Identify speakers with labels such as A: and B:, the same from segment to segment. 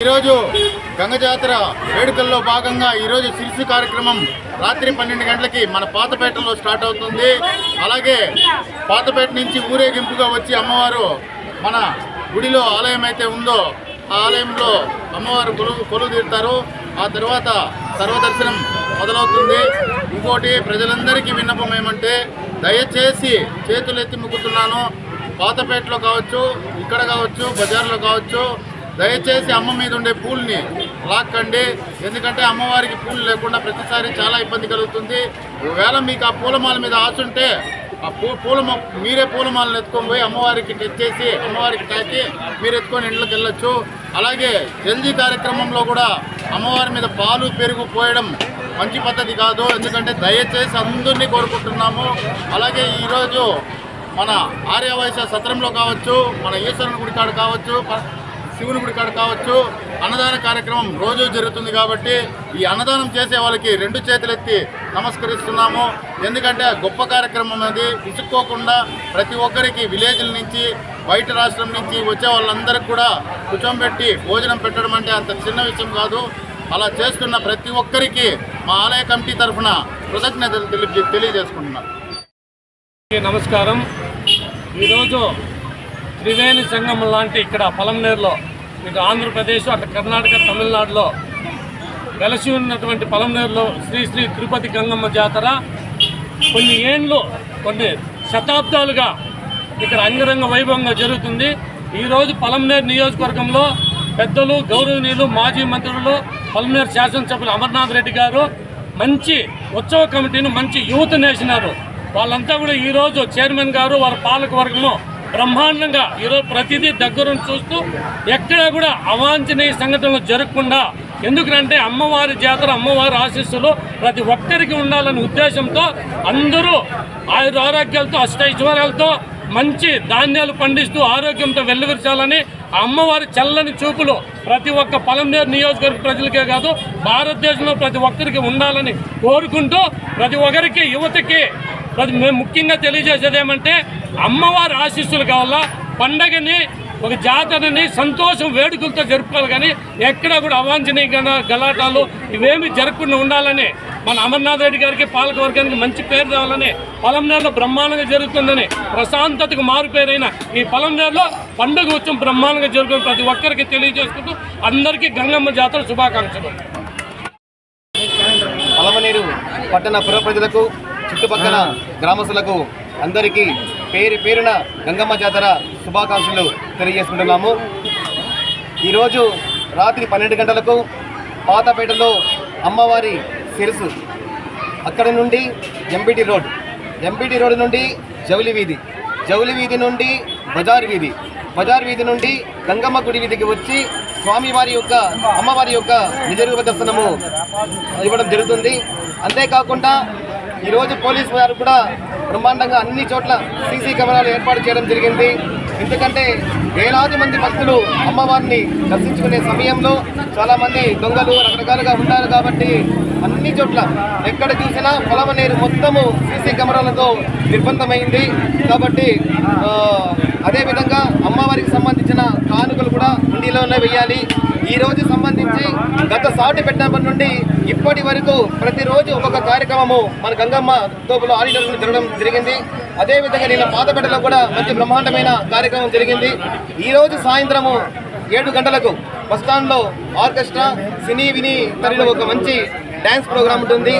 A: ఈరోజు గంగ జాతర వేడుకల్లో భాగంగా ఈరోజు శిరసు కార్యక్రమం రాత్రి 12 గంటలకి మన పాతపేటలో స్టార్ట్ అవుతుంది. అలాగే పాతపేట నుంచి ఊరేగింపుగా వచ్చి అమ్మవారు మన గుడిలో ఆలయం అయితే ఉందో ఆ ఆలయంలో అమ్మవారు కొలువు తీరుతారు. ఆ తర్వాత సర్వదర్శనం మొదలవుతుంది. ఇంకోటి ప్రజలందరికీ విన్నపం ఏమంటే దయచేసి చేతులెత్తి మొక్కుతున్నాను, పాతపేటలో కావచ్చు, ఇక్కడ కావచ్చు, బజార్లో కావచ్చు, దయచేసి అమ్మ మీద ఉండే పూల్ని లాక్కండి. ఎందుకంటే అమ్మవారికి పూలు లేకుండా ప్రతిసారి చాలా ఇబ్బంది కలుగుతుంది. ఒకవేళ మీకు ఆ పూలమాల మీద ఆశ ఉంటే ఆ మీరే పూలమాలను ఎత్తుకొని పోయి అమ్మవారికి తెచ్చేసి అమ్మవారికి తాకి మీరు ఎత్తుకొని ఇంట్లోకి వెళ్ళొచ్చు. అలాగే జల్దీ కార్యక్రమంలో కూడా అమ్మవారి మీద పాలు పెరుగు పోయడం మంచి పద్ధతి కాదు. ఎందుకంటే దయచేసి అందరినీ కోరుకుంటున్నాము. అలాగే ఈరోజు మన ఆర్యవైశ్య సత్రంలో కావచ్చు, మన ఈశ్వరుని గుడి కాడ కావచ్చు, శివుని గుడి కాడ కావచ్చు, అన్నదాన కార్యక్రమం రోజు జరుగుతుంది. కాబట్టి ఈ అన్నదానం చేసే వాళ్ళకి 2 చేతులెత్తి నమస్కరిస్తున్నాము. ఎందుకంటే గొప్ప కార్యక్రమం అది. విసుక్కోకుండా ప్రతి ఒక్కరికి విలేజ్ల నుంచి బయట రాష్ట్రం నుంచి వచ్చే వాళ్ళందరికీ కూడా కూర్చోబెట్టి భోజనం పెట్టడం అంటే అంత చిన్న విషయం కాదు. అలా చేస్తున్న ప్రతి ఒక్కరికి మా ఆలయ కమిటీ తరఫున కృతజ్ఞతలు తెలియజేసుకుంటున్నాను.
B: నమస్కారం. ఈరోజు త్రివేణి సంగమం లాంటి ఇక్కడ పలంనేరులో, ఇటు ఆంధ్రప్రదేశ్, అటు కర్ణాటక, తమిళనాడులో వెలసి ఉన్నటువంటి పలంనేరులో శ్రీ శ్రీ తిరుపతి గంగమ్మ జాతర కొన్ని శతాబ్దాలుగా ఇక్కడ అంగరంగ వైభవంగా జరుగుతుంది. ఈరోజు పలంనేరు నియోజకవర్గంలో పెద్దలు, గౌరవనీయులు, మాజీ మంత్రులు, పలంనేరు శాసనసభ్యులు అమర్నాథ్ రెడ్డి గారు మంచి ఉత్సవ కమిటీని మంచి యూత్ నేసినారు. వాళ్ళంతా కూడా ఈరోజు చైర్మన్ గారు వారి పాలక వర్గము బ్రహ్మాండంగా ఈరోజు ప్రతిదీ దగ్గరుండి చూస్తూ ఎక్కడా కూడా అవాంఛనీయ సంఘటనలు జరగకుండా, ఎందుకంటే అమ్మవారి జాతర, అమ్మవారి ఆశీస్సులు ప్రతి ఒక్కరికి ఉండాలనే ఉద్దేశంతో అందరూ ఆరోగ్యాలతో అష్టైశ్వర్యాలతో మంచి ధాన్యాలు పండిస్తూ ఆరోగ్యంతో వెల్లువిరచాలని అమ్మవారి చల్లని చూపులు ప్రతి ఒక్క పలంనేరు నియోజకవర్గ ప్రజలకే కాదు భారతదేశంలో ప్రతి ఒక్కరికి ఉండాలని కోరుకుంటూ ప్రతి ఒక్కరికి యువతకి మేము ముఖ్యంగా తెలియజేసేది ఏమంటే అమ్మవారి ఆశీస్సులు కావాలా. పండగని, ఒక జాతరని సంతోషం వేడుకలతో జరుపుకోవాలి. కానీ ఎక్కడా కూడా అవాంఛనీయ గలాటాలు ఇవేమీ జరగకుండా ఉండాలని మన అమర్నాథ్ రెడ్డి గారికి, పాలకవర్గానికి మంచి పేరు రావాలని, పలంనేరులో బ్రహ్మాండంగా జరుగుతుందని, ప్రశాంతతకు మారుపేరైన ఈ పలంనేరులో పండుగ ఉత్సవం బ్రహ్మాండంగా జరుగుతుంది ప్రతి ఒక్కరికి తెలియజేసుకుంటూ అందరికీ గంగమ్మ జాతర శుభాకాంక్షలు.
C: పలమనేరు పట్టణ పుర ప్రజలకు, చుట్టుపక్కల గ్రామస్తులకు అందరికీ పేరున గంగమ్మ జాతర శుభాకాంక్షలు తెలియజేసుకుంటున్నాము. ఈరోజు రాత్రి 12 గంటలకు పాతపేటలో అమ్మవారి శిరసు, అక్కడి నుండి ఎంబీటీ రోడ్ నుండి జౌలి వీధి నుండి బజార్ వీధి నుండి గంగమ్మ గుడి వీధికి వచ్చి అమ్మవారి యొక్క నిజరూప దర్శనము ఇవ్వడం జరుగుతుంది. అంతేకాకుండా ఈరోజు పోలీసు వారు కూడా బ్రహ్మాండంగా అన్ని చోట్ల సీసీ కెమెరాలు ఏర్పాటు చేయడం జరిగింది. ఎందుకంటే వేలాది మంది భక్తులు అమ్మవారిని దర్శించుకునే సమయంలో చాలామంది దొంగలు రకరకాలుగా ఉంటారు. కాబట్టి అన్ని చోట్ల ఎక్కడ చూసినా పలమనేరు మొత్తము సీసీ కెమెరాలతో నిర్బంధమైంది. కాబట్టి అదేవిధంగా అమ్మవారికి సంబంధించిన కానుకలు కూడా హుండీలోనే వేయాలి. ఈ రోజు సంబంధించి గత సాటి పెట్టినప్పటి నుండి ఇప్పటి వరకు ప్రతిరోజు ఒక్కొక్క కార్యక్రమము మన గంగమ్మ తోపులో ఆడిటర్లు జరగడం జరిగింది. అదేవిధంగా నిన్న పాతపేటలో కూడా మంచి బ్రహ్మాండమైన కార్యక్రమం జరిగింది. ఈరోజు సాయంత్రము 7 గంటలకు బస్టాండ్లో ఆర్కెస్ట్రా, సినీ విని తరిలో ఒక మంచి డ్యాన్స్ ప్రోగ్రాం ఉంటుంది.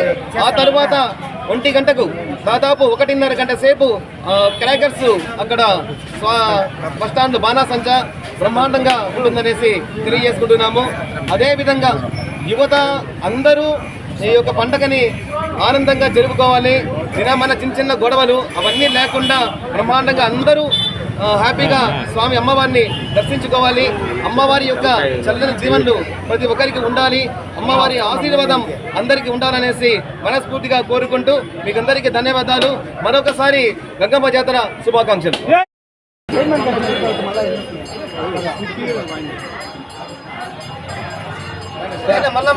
C: ఆ తర్వాత 1 గంటకు దాదాపు 1.5 గంట సేపు క్రాకర్స్ అక్కడ బస్టాండ్ బాణాసంచా బ్రహ్మాండంగా ఉంటుందనేసి తెలియజేసుకుంటున్నాము. అదేవిధంగా యువత అందరూ ఈ యొక్క పండగని ఆనందంగా జరుపుకోవాలి. మన చిన్న గొడవలు అవన్నీ లేకుండా బ్రహ్మాండంగా అందరూ హ్యాపీగా స్వామి అమ్మవారిని దర్శించుకోవాలి. అమ్మవారి యొక్క చల్లని జీవనలు ప్రతి ఒక్కరికి ఉండాలి. అమ్మవారి ఆశీర్వాదం అందరికీ ఉండాలనేసి మనస్ఫూర్తిగా కోరుకుంటూ మీకు అందరికీ ధన్యవాదాలు. మరొకసారి గంగమ్మ జాతర శుభాకాంక్షలు. మళ్ళా